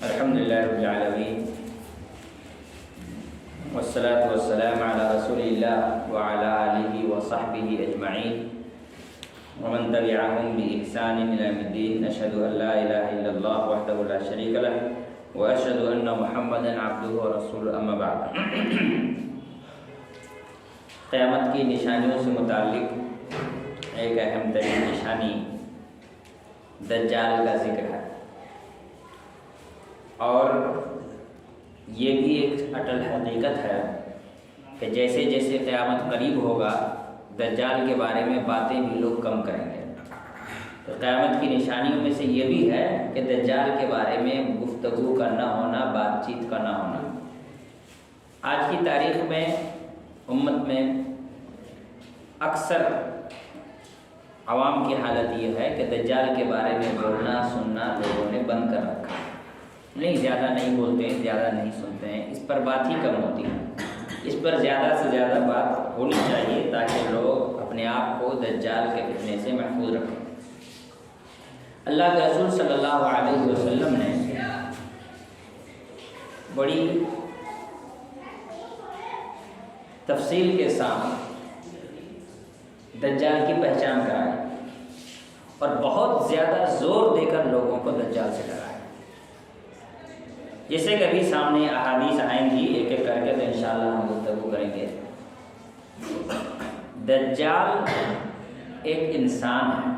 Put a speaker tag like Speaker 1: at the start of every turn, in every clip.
Speaker 1: الحمدللہ رب العالمین والصلاة والسلام علی رسول اللہ وعلی آلہ وصحبہ اجمعین ومن تبعهم بإحسان إلى يوم الدين أشهد أن لا إله إلا الله وحده لا شريك له وأشهد أن محمدا عبده ورسوله أما بعد. قیامت کی نشانیوں سے متعلق ایک اہم ترین نشانی دجال کا ذکر ہے، اور یہ بھی ایک اٹل حقیقت ہے کہ جیسے جیسے قیامت قریب ہوگا دجال کے بارے میں باتیں بھی لوگ کم کریں گے. تو قیامت کی نشانیوں میں سے یہ بھی ہے کہ دجال کے بارے میں گفتگو کا نہ ہونا، بات چیت کا نہ ہونا. آج کی تاریخ میں امت میں اکثر عوام کی حالت یہ ہے کہ دجال کے بارے میں بولنا سننا لوگوں نے بند کر رکھا ہے. نہیں، زیادہ نہیں بولتے ہیں، زیادہ نہیں سنتے ہیں، اس پر بات ہی کم ہوتی ہے. اس پر زیادہ سے زیادہ بات ہونی چاہیے تاکہ لوگ اپنے آپ کو دجال کے فتنے سے محفوظ رکھیں. اللہ کے رسول صلی اللہ علیہ وسلم نے بڑی تفصیل کے ساتھ دجال کی پہچان کرائی اور بہت زیادہ زور دے کر لوگوں کو دجال سے ڈرایا. جیسے کبھی سامنے احادیث آئیں گی ایک ایک کر کے تو انشاءاللہ ہم گفتگو کریں گے. دجال ایک انسان ہے،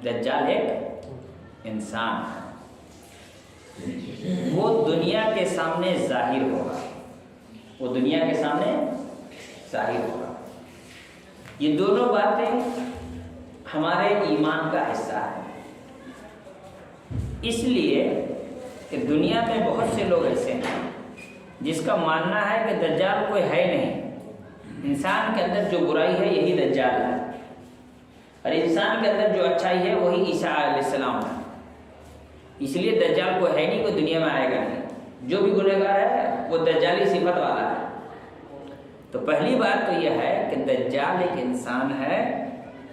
Speaker 1: دجال ایک انسان ہے. وہ دنیا کے سامنے ظاہر ہوگا، وہ دنیا کے سامنے ظاہر ہوگا. یہ دونوں باتیں ہمارے ایمان کا حصہ ہے. اس لیے کہ دنیا میں بہت سے لوگ ایسے ہیں جس کا ماننا ہے کہ دجال کوئی ہے نہیں، انسان کے اندر جو برائی ہے یہی دجال ہے، اور انسان کے اندر جو اچھائی ہے وہی عیسیٰ علیہ السلام ہے. اس لیے دجال کوئی ہے نہیں، کوئی دنیا میں آئے گا نہیں. جو بھی گنہگار ہے وہ دجالی صفت والا ہے. تو پہلی بات تو یہ ہے کہ دجال ایک انسان ہے،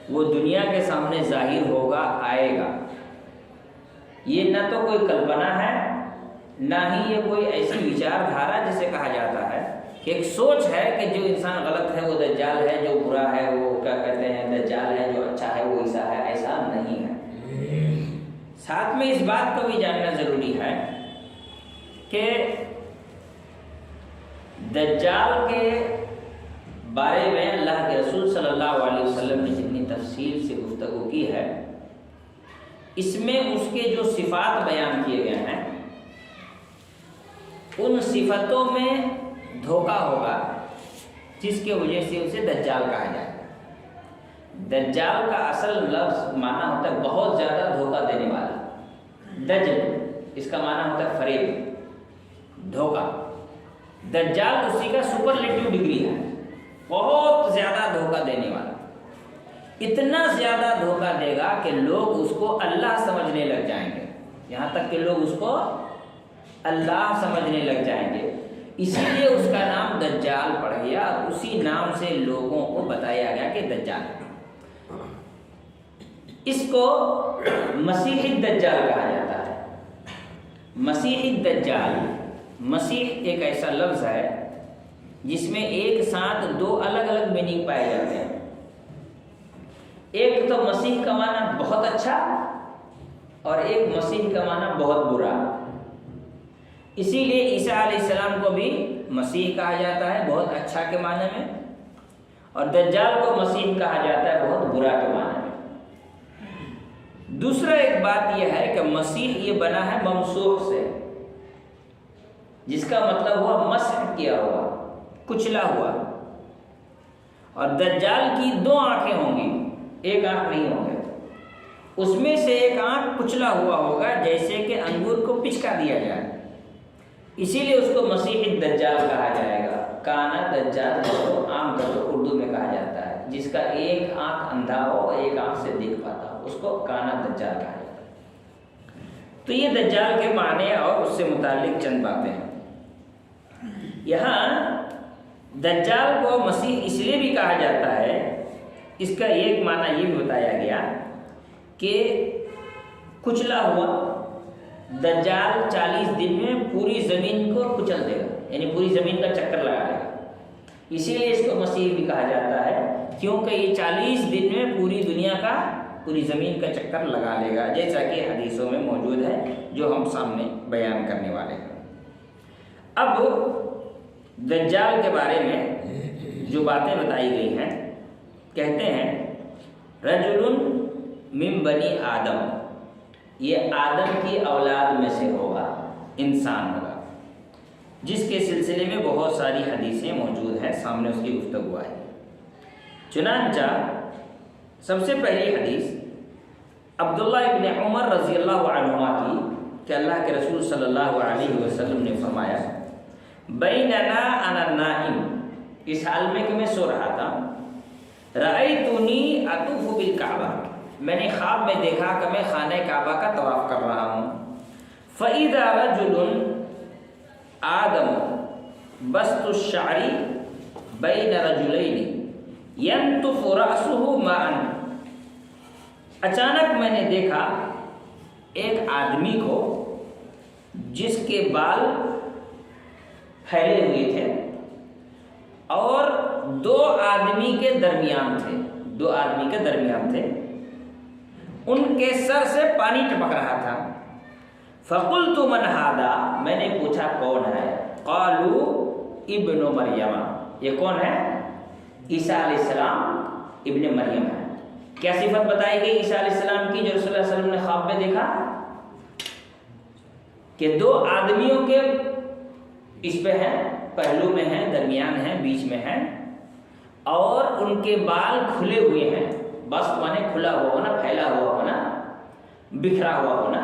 Speaker 1: وہ دنیا کے سامنے ظاہر ہوگا، آئے گا. یہ نہ تو کوئی کلپنا ہے، نہ ہی یہ کوئی ایسی وچار دھارا جسے کہا جاتا ہے کہ ایک سوچ ہے کہ جو انسان غلط ہے وہ دجال ہے، جو برا ہے وہ کیا کہتے ہیں دجال ہے، جو اچھا ہے وہ عیسیٰ ہے. ایسا نہیں ہے. ساتھ میں اس بات کو بھی جاننا ضروری ہے کہ دجال کے بارے میں اللہ کے رسول صلی اللہ علیہ وسلم نے جتنی تفصیل سے گفتگو کی ہے، اس میں اس کے جو صفات بیان کیے گئے ہیں ان صفتوں میں دھوکہ ہوگا جس کی وجہ سے اسے دجال کہا جائے. دجال کا اصل لفظ معنی ہوتا ہے بہت زیادہ دھوکہ دینے والا. دجل اس کا معنی ہوتا ہے فریب، دھوکہ. دجال اسی کا سپرلیٹو ڈگری ہے، بہت زیادہ دھوکہ دینے والا. اتنا زیادہ دھوکہ دے گا کہ لوگ اس کو اللہ سمجھنے لگ جائیں گے، یہاں تک کہ لوگ اس کو اللہ سمجھنے لگ جائیں گے. اسی لیے اس کا نام دجال پڑ گیا، اور اسی نام سے لوگوں کو بتایا گیا کہ دجال. اس کو مسیح الدجال کہا جاتا ہے. مسیح الدجال، مسیح ایک ایسا لفظ ہے جس میں ایک ساتھ دو الگ الگ میننگ پائے جاتے ہیں. ایک تو مسیح کا معنی بہت اچھا، اور ایک مسیح کا معنی بہت برا. اسی لیے عیسیٰ علیہ السلام کو بھی مسیح کہا جاتا ہے بہت اچھا کے معنی میں، اور دجال کو مسیح کہا جاتا ہے بہت برا کے معنی میں. دوسرا ایک بات یہ ہے کہ مسیح یہ بنا ہے ممسوح سے، جس کا مطلب ہوا مسح کیا ہوا، کچلا ہوا. اور دجال کی دو آنکھیں ہوں گی، ایک آنکھ نہیں ہوگا. اس میں سے ایک آنکھ کچلا ہوا ہوگا جیسے کہ انگور کو پچکا دیا جائے. اسی لیے اس کو مسیح الدجال کہا جائے گا. کانا دجال جس کو عام طور پر اردو میں کہا جاتا ہے، جس کا ایک آنکھ اندھا ہو اور ایک آنکھ سے دیکھ پاتا ہو، اس کو کانا دجال کہا جاتا ہے. تو یہ دجال کے معنی اور اس سے متعلق چند باتیں ہیں. یہاں دجال کو مسیح اس لیے بھی کہا جاتا ہے، اس کا ایک معنی یہ بھی بتایا گیا کہ کچلا ہوا دجال 40 دن میں پوری زمین کو کچل دے گا، یعنی پوری زمین کا چکر لگا دے گا۔ اسی لیے اس کو مسیح بھی کہا جاتا ہے، کیونکہ یہ 40 دن میں پوری دنیا کا، پوری زمین کا چکر لگا لے گا، جیسا کہ حدیثوں میں موجود ہے جو ہم سامنے بیان کرنے والے ہیں۔ اب دجال کے بارے میں جو باتیں بتائی گئی ہیں، کہتے ہیں رجل من بنی آدم، یہ آدم کی اولاد میں سے ہوگا، انسان ہوگا، جس کے سلسلے میں بہت ساری حدیثیں موجود ہیں، سامنے اس کی گفتگو ہے۔ چنانچہ سب سے پہلی حدیث عبداللہ ابن عمر رضی اللہ عنہما کی کہ اللہ کے رسول صلی اللہ علیہ وسلم نے فرمایا بیننا انا نائم، اس حال میں کہ میں سو رہا تھا، رأیتنی اطوف بالکعبہ، میں نے خواب میں دیکھا کہ میں خانہ کعبہ کا طواف کر رہا ہوں، فإذا رجل آدم بسط الشعر بین رجلین ینتف رأسه ماء، اچانک میں نے دیکھا ایک آدمی کو جس کے بال پھیلے ہوئے تھے اور دو آدمی کے درمیان تھے، ان کے سر سے پانی ٹپک رہا تھا۔ فقلت من ھذا، میں نے پوچھا کون ہے؟ قالوا ابن مریم، یہ کون ہے؟ عیسیٰ علیہ السلام ابن مریم ہے۔ کیا صفت بتائی گئی عیسیٰ علیہ السلام کی جو رسول اللہ علیہ وسلم نے خواب میں دیکھا؟ کہ دو آدمیوں کے اس پہ ہیں، پہلو میں ہیں، درمیان ہیں، بیچ میں ہیں، اور ان کے بال کھلے ہوئے ہیں، بس مانے کھلا ہوا ہونا، پھیلا ہوا ہونا، بکھرا ہوا ہونا،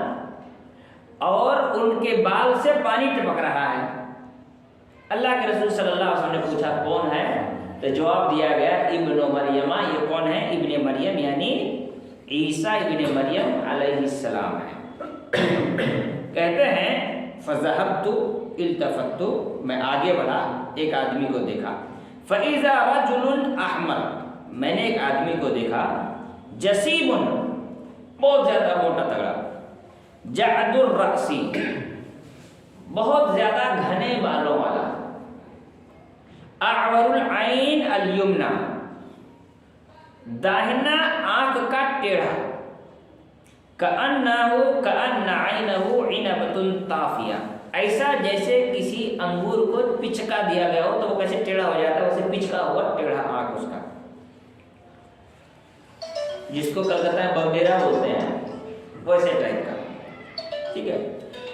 Speaker 1: اور ان کے بال سے پانی ٹپک رہا ہے۔ اللہ کے رسول صلی اللہ علیہ وسلم نے پوچھا کون ہے؟ تو جواب دیا گیا ابن مریم، یہ کون ہے؟ ابن مریم یعنی عیسیٰ ابن مریم علیہ السلام ہے۔ کہتے ہیں فذهبت التفت، میں آگے بڑھا، ایک آدمی کو دیکھا، فإذا رجل احمر، میں نے ایک آدمی کو دیکھا، جسیم، بہت زیادہ موٹا تگڑا، جعد الرأس، بہت زیادہ گھنے بالوں والا، اعور العین الیمنی، داہنا آنکھ کا ٹیڑھا، کأن عینہ عنبۃ طافیہ، ایسا جیسے کسی انگور کو پچکا دیا گیا ہو تو وہ کیسے ٹیڑھا ہو جاتا ہے، ویسے پچکا ہوا ٹیڑھا آنکھ اس کا، جس کو کلکتہ میں بگڈیرا بولتے ہیں، ویسے ٹائپ کا، ٹھیک ہے۔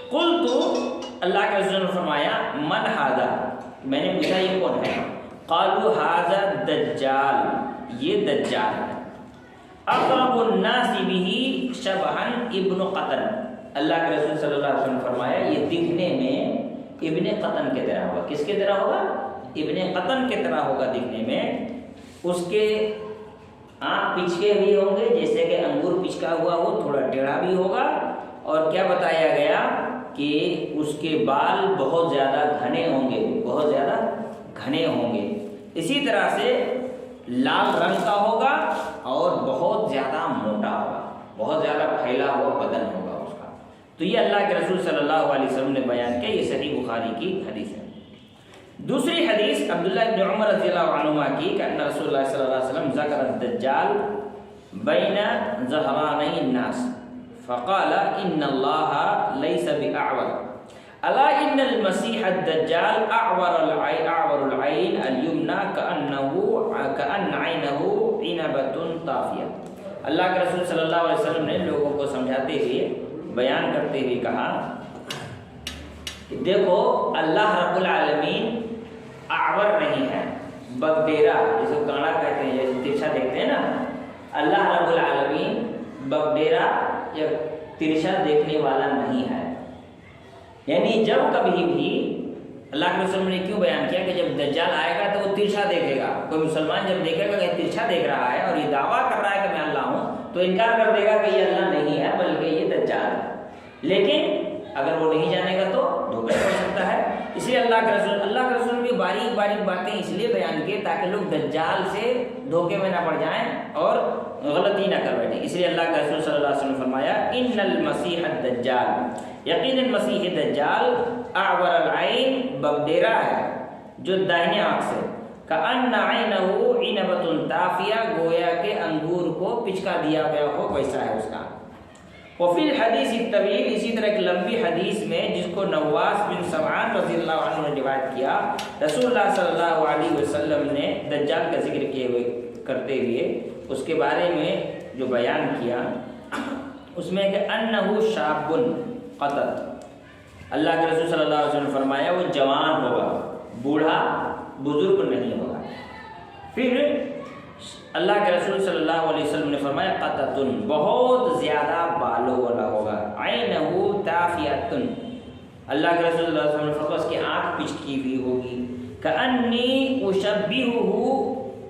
Speaker 1: قلت، اللہ کے رسول نے فرمایا من ھذا، میں نے پوچھا یہ کون ہے؟ قالوا ھذا دجال، یہ دجال ہے، اقرب الناس به شبہا ابن قطن، اللہ کے رسول صلی اللہ علیہ وسلم نے فرمایا یہ دکھنے میں ابن قطن کی طرح ہوگا۔ کس کی طرح ہوگا؟ ابن قطن کی طرح ہوگا دکھنے میں، اس کے آنکھ پچکے بھی ہوں گے جیسے کہ انگور پچکا ہوا ہو، تھوڑا ٹیڑھا بھی ہوگا، اور کیا بتایا گیا کہ اس کے بال بہت زیادہ گھنے ہوں گے، بہت زیادہ گھنے ہوں گے، اسی طرح سے لال رنگ کا ہوگا اور بہت زیادہ موٹا ہوگا، بہت زیادہ پھیلا ہوا بدن ہوگا اس کا۔ تو یہ اللہ کے رسول صلی اللہ علیہ وسلم نے بیان کیا، یہ صحیح بخاری کی حدیث ہے۔ دوسری حدیث عبداللہ ابن عمر رضی اللہ عنہما کی کہ ان رسول اللہ صلی اللہ علیہ وسلم ذکر الدجال بین ظہرانی الناس فقال ان اللہ لیس باعور الا ان المسیح الدجال اعور العین الیمنی کأن عینہ عنبۃ طافیہ۔ اللہ کے رسول صلی اللہ علیہ وسلم نے لوگوں کو سمجھاتے ہوئے، بیان کرتے ہوئے کہا کہ دیکھو اللہ رب العالمین اعور نہیں ہے، بگڈیرا جسے کانڑا کہتے ہیں، جیسے ترچھا دیکھتے ہیں نا، اللہ رب العالمین بگڈیرا یا ترچھا دیکھنے والا نہیں ہے۔ یعنی جب کبھی بھی اللہ کے رسول نے کیوں بیان کیا کہ جب دجال آئے گا تو وہ ترچھا دیکھے گا، کوئی مسلمان جب دیکھے گا کہ ترچھا دیکھ رہا ہے اور یہ دعویٰ کر رہا ہے کہ میں اللہ ہوں، تو انکار کر دے گا کہ یہ اللہ نہیں ہے بلکہ یہ دجال ہے۔ لیکن اگر وہ نہیں جانے گا تو دھوکہ پڑ سکتا ہے، اس لیے اللہ کے رسول کی باریک باریک باتیں اس لیے بیان کی تاکہ لوگ دجال سے دھوکے میں نہ پڑ جائیں اور غلطی نہ کر بیٹھیں۔ اس لیے اللہ کے رسول صلی اللہ علیہ وسلم نے فرمایا ان المسیح الدجال، یقیناً مسیح دجال اعور العین بگڈیرا ہے جو دائیں آنکھ سے، کأن عینہ عنبۃ طافیہ گویا کہ انگور کو پچکا دیا گیا ہو ویسا ہے اس کا۔ وفی الحدیث الطویل، اسی طرح ایک لمبی حدیث میں جس کو نواس بن سمعان رضی اللہ عنہ نے روایت کیا، رسول اللہ صلی اللہ علیہ وسلم نے دجال کا ذکر کرتے ہوئے اس کے بارے میں جو بیان کیا اس میں کہ انہ شاب قتل، اللہ کے رسول صلی اللہ علیہ وسلم نے فرمایا وہ جوان ہوگا، بوڑھا بزرگ نہیں ہوگا۔ پھر اللہ کے رسول صلی اللہ علیہ وسلم نے فرمایا قطۃ، بہت زیادہ بالوں والا ہوگا، عینہ طافیۃ، اللہ کے رسول صلی اللہ علیہ وسلم نے فرمایا اس کی آنکھ پچکی ہوئی ہوگی، کأنی اشبہہ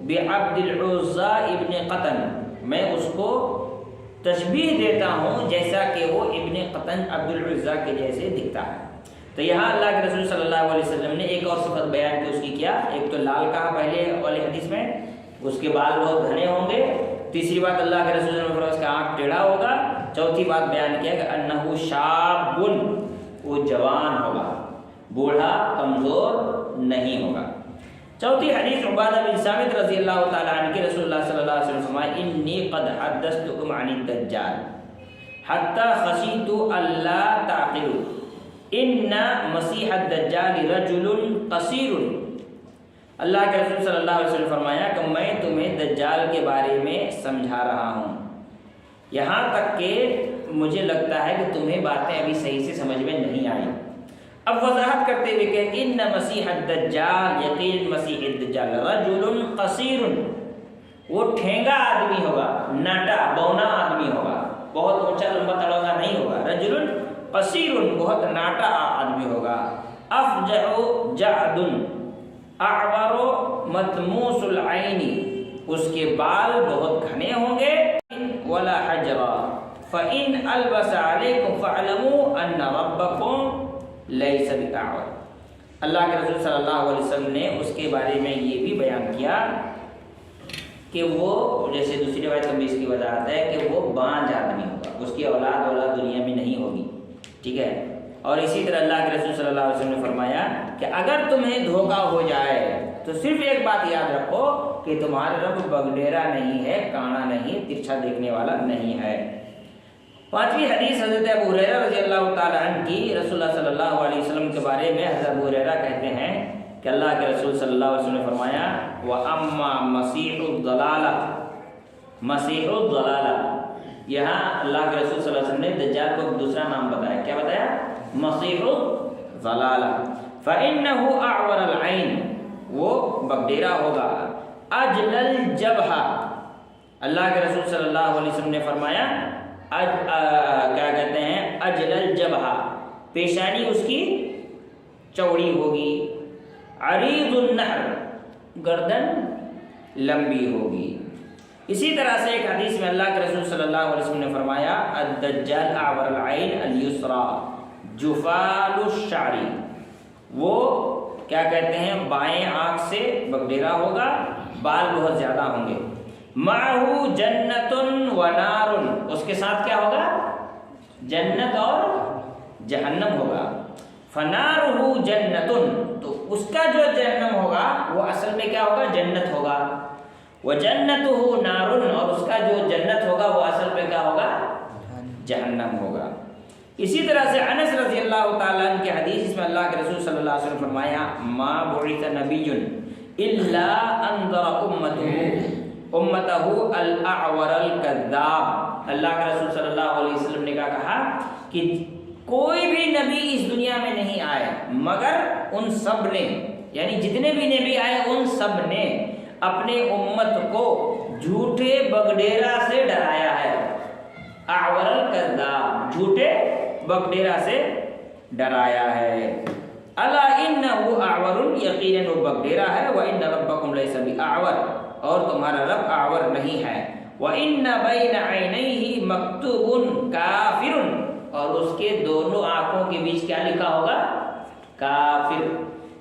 Speaker 1: بعبد العزیٰ ابن قطن، میں اس کو تشبیہ دیتا ہوں جیسا کہ وہ ابن قطن عبد العزیٰ کے جیسے دکھتا ہے۔ تو یہاں اللہ کے رسول صلی اللہ علیہ وسلم نے ایک اور صفت بیان کی، اس کی کیا؟ ایک تو لال کہا پہلے والی حدیث میں، اس کے بال بہت گھنے ہوں گے، تیسری بات اللہ کے رسول صلی اللہ علیہ وسلم اس کا آنکھ ٹیڑھا ہوگا، چوتھی بات بیان کیا کہ انہ شاب، وہ جوان ہوگا، بوڑھا کمزور نہیں ہوگا۔ چوتھی حدیث عبادہ بن صامت رضی اللہ تعالیٰ عنہ کی، رسول اللہ صلی اللہ علیہ وسلم فرمائے انی قد حدثتکم عن الدجال حتی خشیت الا تعقلوا ان مسیح الدجال رجل قصیر، اللہ کے رسول صلی اللہ علیہ وسلم فرمایا کہ میں تمہیں دجال کے بارے میں سمجھا رہا ہوں یہاں تک کہ مجھے لگتا ہے کہ تمہیں باتیں ابھی صحیح سے سمجھ میں نہیں آئیں۔ اب وضاحت کرتے ہوئے کہ ان مسیح الدجال، یقین مسیح الدجال رجل قصیر، وہ ٹھینگا آدمی ہوگا، ناٹا بونا آدمی ہوگا، بہت اونچا لمبا تڑوگا نہیں ہوگا، رجل قصیر بہت ناٹا آدمی ہوگا، افجع جعد اعور مطموس العین، اس کے بال بہت گھنے ہوں گے، ولا حجر فإن البس علیکم فاعلموا ان ربکم لیس بأعور۔ اللہ کے رسول صلی اللہ علیہ وسلم نے اس کے بارے میں یہ بھی بیان کیا کہ وہ، جیسے دوسری روایت میں اس کی وضاحت ہے کہ وہ بانجھ آدمی ہوگا، اس کی اولاد دنیا میں نہیں ہوگی، ٹھیک ہے۔ اور اسی طرح اللہ کے رسول صلی اللہ علیہ وسلم نے فرمایا کہ اگر تمہیں دھوکہ ہو جائے تو صرف ایک بات یاد رکھو کہ تمہارا رب بگڈیرا نہیں ہے، کانا نہیں، ترچھا دیکھنے والا نہیں ہے۔ پانچویں حدیث حضرت ابو ہریرہ رضی اللہ تعالیٰ عنہ کی، رسول اللہ صلی اللہ علیہ وسلم کے بارے میں حضرت ابو ہریرہ کہتے ہیں کہ اللہ کے رسول صلی اللہ علیہ وسلم نے فرمایا وَأَمَّا مَسِيحُ الضَّلَالَةِ، مسیح الضلالہ، یہاں اللہ کے رسول صلی اللہ علیہ وسلم نے دجال کو دوسرا نام بتایا، کیا بتایا؟ مسیح الضلالہ، فَإِنَّهُ أَعْوَرَ الْعَيْنِ، وہ بگڈیرا ہوگا، اجل الجبہہ، اللہ کے رسول صلی اللہ علیہ وسلم نے فرمایا کیا کہتے ہیں؟ اجل الجبہہ، پیشانی اس کی چوڑی ہوگی، عریض النحر، گردن لمبی ہوگی۔ اسی طرح سے ایک حدیث میں اللہ کے رسول صلی اللہ علیہ وسلم نے فرمایا الدجال اعور العین الیسرا جفال الشعر، وہ کیا کہتے ہیں؟ بائیں آنکھ سے بگڈیرا ہوگا، بال بہت زیادہ ہوں گے، معہ جنت و نار، اس کے ساتھ کیا ہوگا؟ جنت اور جہنم ہوگا، فنارہ جنت، تو اس کا جو جہنم ہوگا وہ اصل میں کیا ہوگا؟ جنت ہوگا، وجنتہ نار، اور اس کا جو جنت ہوگا وہ اصل میں کیا ہوگا؟ جہنم ہوگا۔ اسی طرح سے انس رضی اللہ تعالیٰ عنہ کی حدیث، اس میں اللہ کے رسول صلی اللہ علیہ وسلم فرمایا ما بعث نبی الا انذر امتہ الاعور الکذاب، اللہ کے رسول صلی اللہ علیہ وسلم نے کہا کہ کوئی بھی نبی اس دنیا میں نہیں آئے مگر ان سب نے، یعنی جتنے بھی نبی آئے ان سب نے اپنے امت کو جھوٹے بگڈیرا سے ڈرایا ہے، اعور الکذاب، جھوٹے بگڈیرا سے ڈرایا ہے۔ الا انہ اعور، یقیناً وہ بگڈیرا ہے، وان ربکم لیس باعور، اور تمہارا رب اعور نہیں ہے، وان بین عینیہ مکتوب کافر، اور اس کے دونوں آنکھوں کے بیچ کیا لکھا ہوگا؟ کافر۔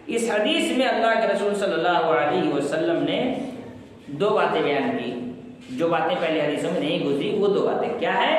Speaker 1: اس حدیث میں اللہ کے رسول صلی اللہ علیہ وسلم نے دو باتیں بیان کی، جو باتیں پہلے حدیثوں میں نہیں گزری، وہ دو باتیں کیا ہے؟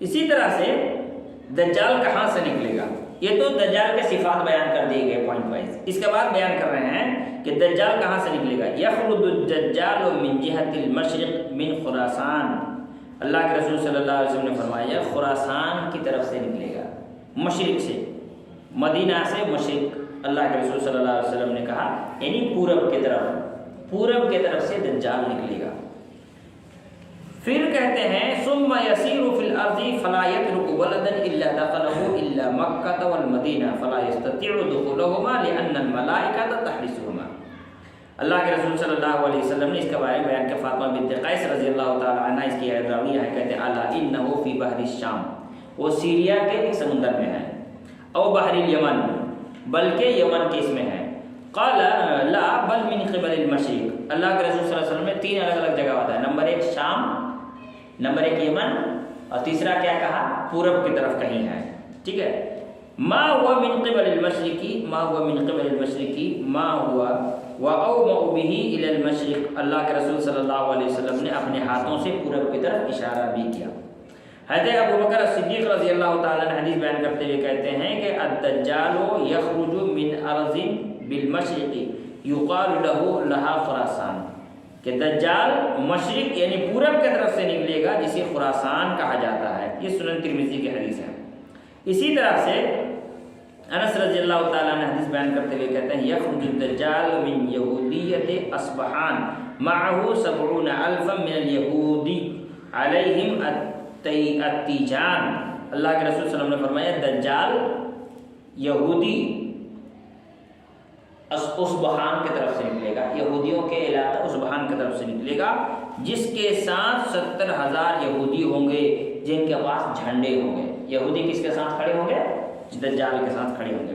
Speaker 1: اسی طرح سے دجال کہاں سے نکلے گا؟ یہ تو دجال کے صفات بیان کر دیے گئے پوائنٹ وائز. اس کے بعد بیان کر رہے ہیں کہ دجال کہاں سے نکلے گا. یخرج الدجال من جہت المشرق من خراسان. اللہ کے رسول صلی اللہ علیہ وسلم نے فرمایا خراسان کی طرف سے نکلے گا، مشرق سے، مدینہ سے مشرق. اللہ کے رسول صلی اللہ علیہ وسلم نے کہا یعنی پورب کی طرف سے دجال نکلے گا. پھر کہتے ہیں ثم يسير في الارض فلا يترك بلدا الا دخله الا مكة والمدینہ فلا يستطيع دخولهما لان الملائکة تحرسهما. اللہ کے رسول صلی اللہ علیہ وسلم نے اس کے بارے میں بیان کہ فاطمہ بنت قیس رضی اللہ تعالی عنہ اس کی راویہ ہے، کہتے ہیں الا انه في بحر الشام، وہ سیریا کے ایک سمندر میں ہے، او بحر الیمن، بلکہ یمن کے اس میں ہے. قال لا بل من قبل المشرق. اللہ کے رسول صلی اللہ علیہ وسلم نے 3 الگ الگ جگہ بتایا، نمبر 1 شام، نمبر 1 یمن، اور تیسرا کیا کہا؟ پورب کی طرف کہیں ہے. ٹھیک ہے. ما هو من قبل المشرقی، ما هو من قبل المشرقی، ما هو واومأ به الى المشرق. اللہ کے رسول صلی اللہ علیہ وسلم نے اپنے ہاتھوں سے پورب کی طرف اشارہ بھی کیا. حضرت ابو بکر صدیق رضی اللہ تعالیٰ عنہ حدیث بیان کرتے ہوئے کہتے ہیں کہ الدجال یخرج من ارض بالمشرق یقال لها خراسان، کہ دجال مشرق یعنی پورب کی طرف سے نکلے گا جسے خراسان کہا جاتا ہے. یہ سنن ترمذی کی حدیث ہے. اسی طرح سے انس رضی اللہ تعالیٰ عنہ حدیث بیان کرتے ہوئے کہتے ہیں یخرج الدجال من یہودیت اصبحان معه 70,000 من اليہود علیہم التیجان. اللہ کے رسول صلی اللہ علیہ وسلم نے فرمایا دجال یہودی اصبحان کی طرف سے نکلے گا، یہودیوں کے علاقہ اصبحان کی طرف سے نکلے گا، جس کے ساتھ 70,000 یہودی ہوں گے جن کے پاس جھنڈے ہوں گے. یہودی کس کے ساتھ کھڑے ہوں گے؟ دجال کے ساتھ کھڑے ہوں گے.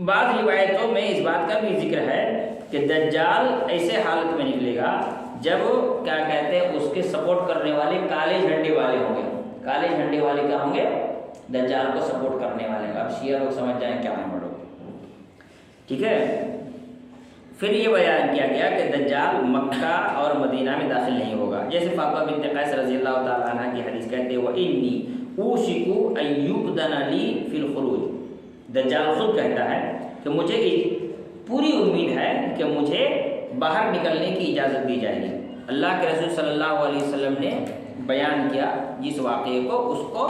Speaker 1: بعض روایتوں میں اس بات کا بھی ذکر ہے کہ دجال ایسے حالت میں نکلے گا جب کیا کہتے ہیں اس کے سپورٹ کرنے والے کالے جھنڈے والے ہوں گے. کالے جھنڈے والے کیا ہوں گے؟ دجال کو سپورٹ کرنے والے. اب شیعہ لوگ سمجھ جائیں کیا ہے بڑھو. ٹھیک ہے. پھر یہ بیان کیا گیا کہ دجال مکہ اور مدینہ میں داخل نہیں ہوگا. جیسے فاطمہ بنت قیس رضی اللہ تعالیٰ عنہ کی حدیث کہتے ہیں وَإِنِّي اوشک ان یؤذن لی فی الخروج. دجال خود کہتا ہے کہ مجھے پوری امید ہے کہ مجھے باہر نکلنے کی اجازت دی جائے گی. اللہ کے رسول صلی اللہ علیہ وسلم نے بیان کیا جس واقعے کو، اس کو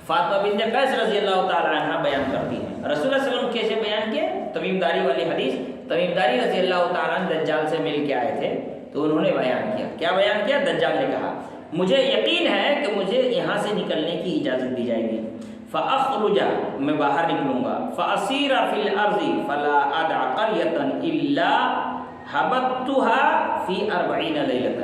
Speaker 1: فاطمہ بنت قیس رضی اللہ تعالی عنہ بیان کرتی ہیں. رسول اللہ صلی اللہ علیہ وسلم کیسے بیان کیے؟ تمیم داری والی حدیث. تمیم داری رضی اللہ تعالی عنہ دجال سے مل کے آئے تھے تو انہوں نے بیان کیا. کیا بیان کیا؟ دجال نے کہا مجھے یقین ہے کہ مجھے یہاں سے نکلنے کی اجازت دی جائے گی. فاخرج، میں باہر نکلوں گا. فاسیر فی الارض فلا ادع قریة الا حبطتها فی 40 لیلۃ.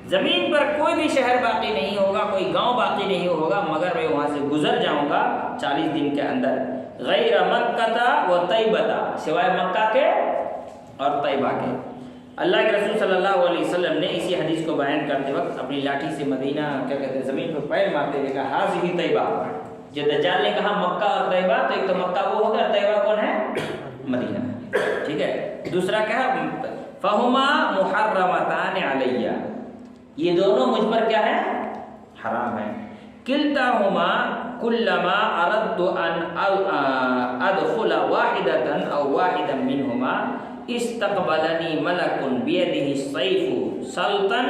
Speaker 1: زمین پر کوئی بھی شہر باقی نہیں ہوگا، کوئی گاؤں باقی نہیں ہوگا مگر میں وہاں سے گزر جاؤں گا 40 دن کے اندر. غیر مکہ و طیبہ، سوائے مکہ کے اور طیبہ کے. اللہ کے رسول صلی اللہ علیہ وسلم نے اسی حدیث کو بیان کرتے وقت اپنی لاٹھی سے مدینہ کیا کہتے ہیں زمین پر پیر مارتے ہوئے کہا ہاذہ طیبہ. جو دجال نے کہا مکہ اور طیبہ، تو ایک تو مکہ وہ ہوگا، طیبہ کون ہے؟ مدینہ. ٹھیک ہے. دوسرا کہا فہما محرمتان علیہ، یہ دونوں مجھ پر کیا ہے؟ حرام ہے. کلتاہما کلما اردت ان ادخل واحدۃ او واحدا منہما استقبلنی ملک بیدہ السیف سلطا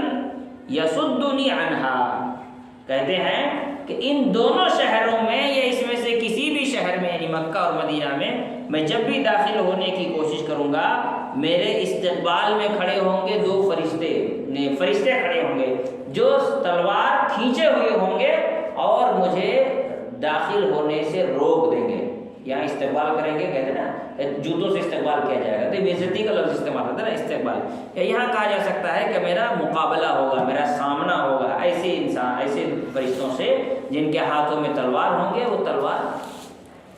Speaker 1: یصدنی عنہا. کہتے ہیں کہ ان دونوں شہروں میں یا اس میں سے کسی بھی شہر میں یعنی مکہ اور مدینہ میں جب بھی داخل ہونے کی کوشش کروں گا میرے استقبال میں کھڑے ہوں گے 2 فرشتے کھڑے ہوں گے جو تلوار کھینچے ہوئے ہوں گے اور مجھے داخل ہونے سے روک دیں گے. یہاں استقبال کریں گے، کہتے ہیں نا جوتوں سے استقبال کیا جائے گا، تو بے عزتی کا لفظ استعمال ہوتا ہے نا استقبال. یہاں کہا جا سکتا ہے کہ میرا مقابلہ ہوگا، میرا سامنا ہوگا ایسے انسان، ایسے فرشتوں سے جن کے ہاتھوں میں تلوار ہوں گے. وہ تلوار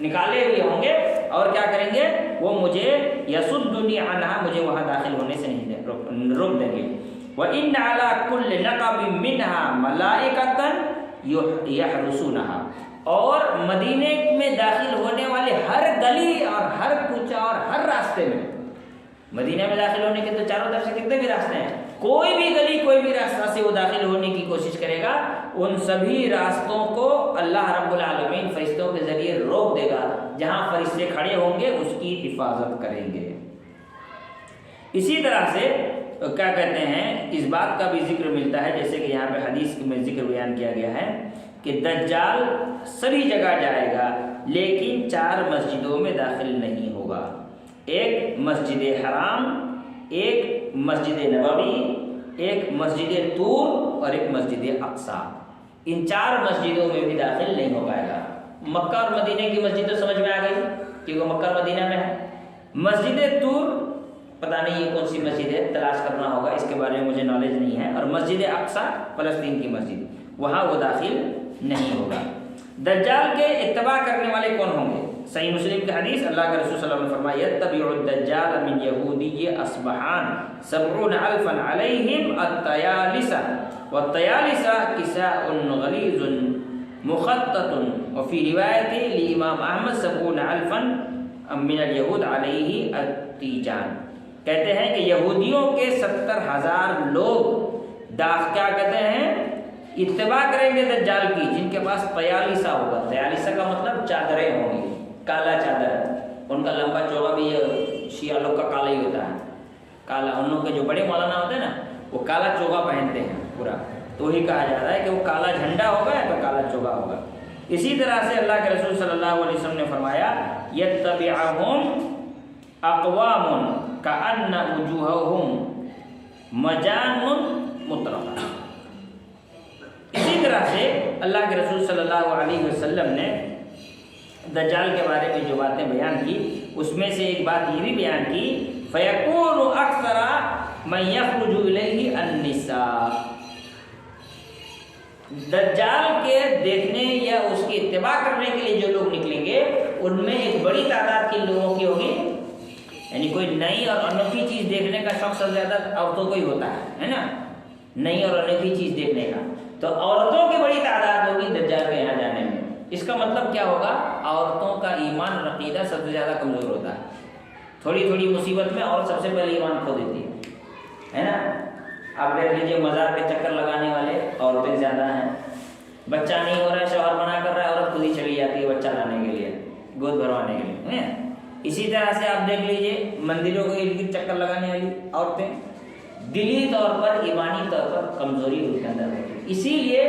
Speaker 1: نکالے ہوئے ہوں گے اور کیا کریں گے؟ وہ مجھے یصدنی عنہا، مجھے وہاں داخل ہونے سے نہیں روک دیں گے. وَإِنَّ عَلَىٰ كُلِّ نَقَبٍ مِّنْهَا مَلَائِكَةً يَحْرُسُونَهَا. اور مدینے میں داخل ہونے والے ہر گلی اور ہر کوچہ اور ہر راستے میں، مدینہ میں داخل ہونے کے تو چاروں طرف سے کتنے بھی راستے ہیں، کوئی بھی گلی کوئی بھی راستہ سے وہ داخل ہونے کی کوشش کرے گا ان سبھی راستوں کو اللہ رب العالمین فرشتوں کے ذریعے روک دے گا، جہاں فرشتے کھڑے ہوں گے اس کی حفاظت کریں گے۔ اسی طرح سے کیا کہتے ہیں، اس بات کا بھی ذکر ملتا ہے، جیسے کہ یہاں پہ حدیث میں ذکر بیان کیا گیا ہے کہ دجال سبھی جگہ جائے گا لیکن 4 مسجدوں میں داخل نہیں ہوگا، ایک مسجد حرام، ایک مسجد نبوی، ایک مسجد طور اور ایک مسجد اقصی۔ ان 4 مسجدوں میں بھی داخل نہیں ہو پائے گا۔ مکہ اور مدینہ کی مسجد تو سمجھ میں آ گئی کیونکہ مکہ اور مدینہ میں ہے۔ مسجد طور پتہ نہیں یہ کون سی مسجد ہے، تلاش کرنا ہوگا، اس کے بارے میں مجھے نالج نہیں ہے۔ اور مسجد اقصی فلسطین کی مسجد، وہاں وہ داخل نہیں ہوگا۔ دجال کے اتباع کرنے والے کون ہوں گے؟ صحیح مسلم کی حدیث، اللہ کے رسول صلی اللہ علیہ وسلم نے فرمایا یتبع الدجال من یہودی اصبحان 70,000 علیہم الطیالسہ والطیالسہ کساء غلیظ مخطط وفی روایت لامام احمد 70,000 من الیہود علیہ التیجان۔ کہتے ہیں کہ یہودیوں کے 70,000 لوگ کیا کہتے ہیں اتباع کریں گے دجال کی، جن کے پاس طیالسہ ہوگا۔ طیالسہ کا مطلب چادریں ہوں گی، کالا چادر، ان کا لمبا چوڑا بھی شیعہ لوگ کا کالا ہی ہوتا ہے، کالا۔ ان لوگ کے جو بڑے مولانا ہوتے ہیں نا وہ کالا چوگا پہنتے ہیں پورا، تو وہی کہا جاتا ہے کہ وہ کالا جھنڈا ہوگا یا تو کالا چوگا ہوگا۔ اسی طرح سے اللہ کے رسول صلی اللہ علیہ وسلم نے فرمایا یتبعہم اقوام کأن وجوہہم مجان مطرقہ۔ اسی طرح سے اللہ کے رسول صلی اللہ علیہ وسلم نے دجال کے بارے میں جو باتیں بیان کی اس میں سے ایک بات یہ بھی بیان کی فَيَكُونُ أَكْثَرَ مَنْ يَخْرُجُ إِلَيْهِ النِّسَاءُ۔ دجال کے دیکھنے یا اس کی اتباع کرنے کے لیے جو لوگ نکلیں گے ان میں ایک بڑی تعداد کے لوگوں کی ہوگی، یعنی کوئی نئی اور انوکھی چیز دیکھنے کا شوق سب سے زیادہ عورتوں کو ہی ہوتا ہے نا، نئی اور انوکھی چیز دیکھنے کا، تو عورتوں کی بڑی تعداد ہوگی دجال کے یہاں جانے میں۔ اس کا مطلب کیا ہوگا؟ عورتوں کا ایمان اور عقیدہ سب سے زیادہ کمزور ہوتا ہے، تھوڑی تھوڑی مصیبت میں عورت سب سے پہلے ایمان کھو دیتی ہے نا۔ آپ دیکھ لیجیے مزار پہ چکر لگانے والے عورتیں زیادہ ہیں، بچہ نہیں ہو رہا ہے شوہر منع کر رہا ہے عورت خود ہی چلی جاتی ہے بچہ لانے کے لیے، گود بھروانے کے لیے۔ اسی طرح سے آپ دیکھ لیجیے مندروں کے ارد گرد چکر لگانے والی عورتیں دلی طور پر ایمانی طور پر کمزوری ان کے اندر ہوتی ہے۔ اسی لیے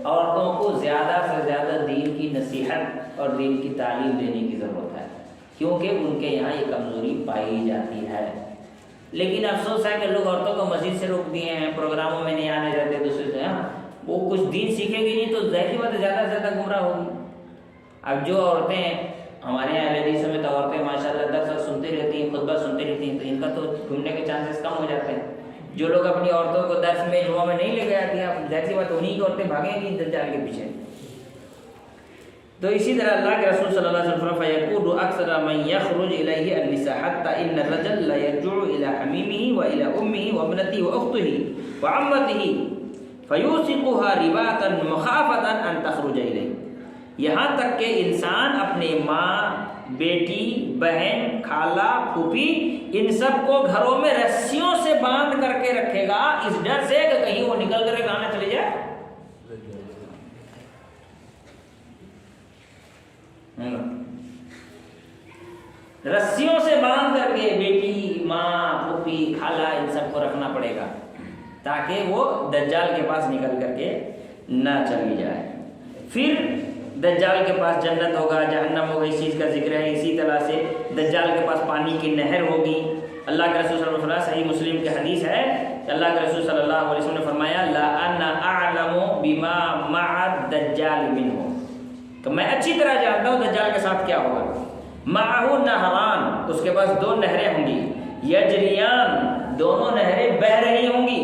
Speaker 1: عورتوں کو زیادہ سے زیادہ دین کی نصیحت اور دین کی تعلیم دینے کی ضرورت ہے، کیونکہ ان کے یہاں یہ کمزوری پائی جاتی ہے۔ لیکن افسوس ہے کہ لوگ عورتوں کو مسجد سے روک دیے ہیں، پروگراموں میں نہیں آنے دیتے دوسرے سے، وہ کچھ دین سیکھے گی نہیں تو ظاہر بات ہے زیادہ سے زیادہ گمراہ ہوگی۔ اب جو عورتیں ہمارے یہاں اہل حدیث میں تو عورتیں ماشاءاللہ درس سنتے رہتی ہیں، خطبہ سنتے رہتی ہیں، تو ان کا تو گھومنے کے چانسز کم ہو جاتے ہیں۔ جو لوگ اپنی عورتوں کو درس میں جمعہ میں نہیں لے کے آتی ہیں، ظاہر سی بات انہیں کی عورتیں بھاگیں گی دجال کے پیچھے۔ تو اسی طرح اللہ کے رسول صلی اللہ علیہ وسلم فَيَقُولُ أَكْثَرَ مَنْ يَخْرُجُ إِلَيْهِ النِّسَاءُ حَتَّى إِنَّ الرَّجُلَ لَيَرْجِعُ إِلَى حَمِيمِهِ وَإِلَى أُمِّهِ وَابْنَتِهِ وَأُخْتِهِ وَعَمَّتِهِ فَيُوثِقُهَا رِبَاطًا مُخَافَةً أَن تَخْرُجَ إِلَيْهِ۔ یہاں تک کہ انسان اپنے ماں، بیٹی، بہن، خالہ، پھوپھی ان سب کو گھروں میں رسیوں سے باندھ کر کے رکھے گا اس ڈر سے کہ کہیں وہ نکل کر کہاں چلے جائے۔ رسیوں سے باندھ کر کے بیٹی، ماں، پھوپھی، خالہ ان سب کو رکھنا پڑے گا تاکہ وہ دجال کے پاس نکل کر کے نہ چلی جائے۔ پھر دجال کے پاس جنت ہوگا، جہنم ہوگا، اس چیز کا ذکر ہے۔ اسی طرح سے دجال کے پاس پانی کی نہر ہوگی۔ اللہ کے رسول صلی اللہ علیہ وسلم صحیح مسلم کی حدیث ہے کہ اللہ کے رسول صلی اللہ علیہ وسلم نے فرمایا لا انا اعلم بما مع الدجال منه، تو میں اچھی طرح جانتا ہوں دجال کے ساتھ کیا ہوگا۔ معه نہران، اس کے پاس 2 نہریں ہوں گی، یجریان، دونوں نہریں بہہ رہی ہوں گی،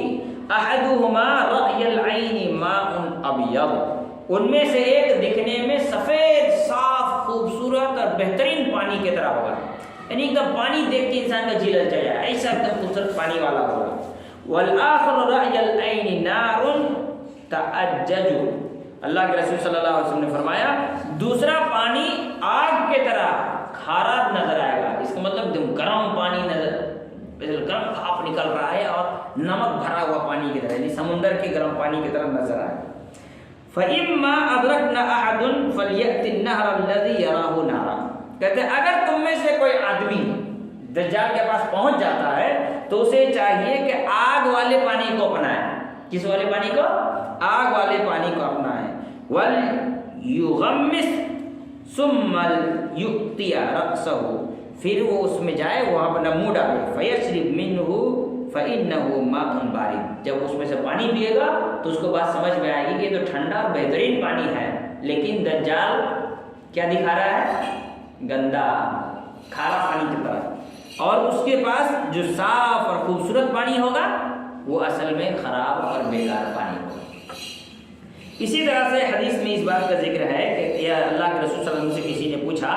Speaker 1: احدهما رأی العین ماء ابیض، ان میں سے ایک دکھنے میں سفید، صاف، خوبصورت اور بہترین پانی کی طرح ہوگا، یعنی ایک دم پانی دیکھ کے انسان کا جی للچا جائے، ایسا ایک دم خوبصورت پانی والا ہوگا۔ والآخر رأی العین نار تعجج، اللہ کے رسول صلی اللہ علیہ وسلم نے فرمایا دوسرا پانی آگ کے طرح کھارا نظر آئے گا، اس کا مطلب گرم پانی نظر، گرم بھاپ نکل رہا ہے اور نمک بھرا ہوا پانی کی طرح، یعنی سمندر کے گرم پانی کی طرح نظر آئے گا۔ فَإِمَّا أَدْرَكْنَا أَحَدٌ فَلْيَأْتِ النَّهْرَ الَّذِي يَرَاهُ نَارًا، کہتے ہیں اگر تم میں سے کوئی آدمی دجال کے پاس پہنچ جاتا ہے تو اسے چاہیے کہ آگ والے پانی کو اپنائے. کس والے پانی کو؟ آگ والے پانی کو اپنائے. وَلْيُغَمِّسْ ثُمَّ يُؤْتِيَ رَأْسَهُ، پھر وہ اس میں جائے، وہاں اپنا منہ ڈالے. فَيَشْرِبْ مِنْهُ فَإِنَّهُ مَاءٌ بَارِدٌ، جب اس میں سے پانی پیے گا تو اس کو بات سمجھ میں آئے گی کہ یہ تو ٹھنڈا اور بہترین پانی ہے. لیکن دجال کیا دکھا رہا ہے؟ گندا کھارا پانی کی طرح. اور اس کے پاس جو صاف اور خوبصورت پانی ہوگا وہ اصل میں خراب اور بیکار پانی ہوگا. اسی طرح سے حدیث میں اس بات کا ذکر ہے کہ یا اللہ کے رسول صلی اللہ علیہ وسلم سے کسی نے پوچھا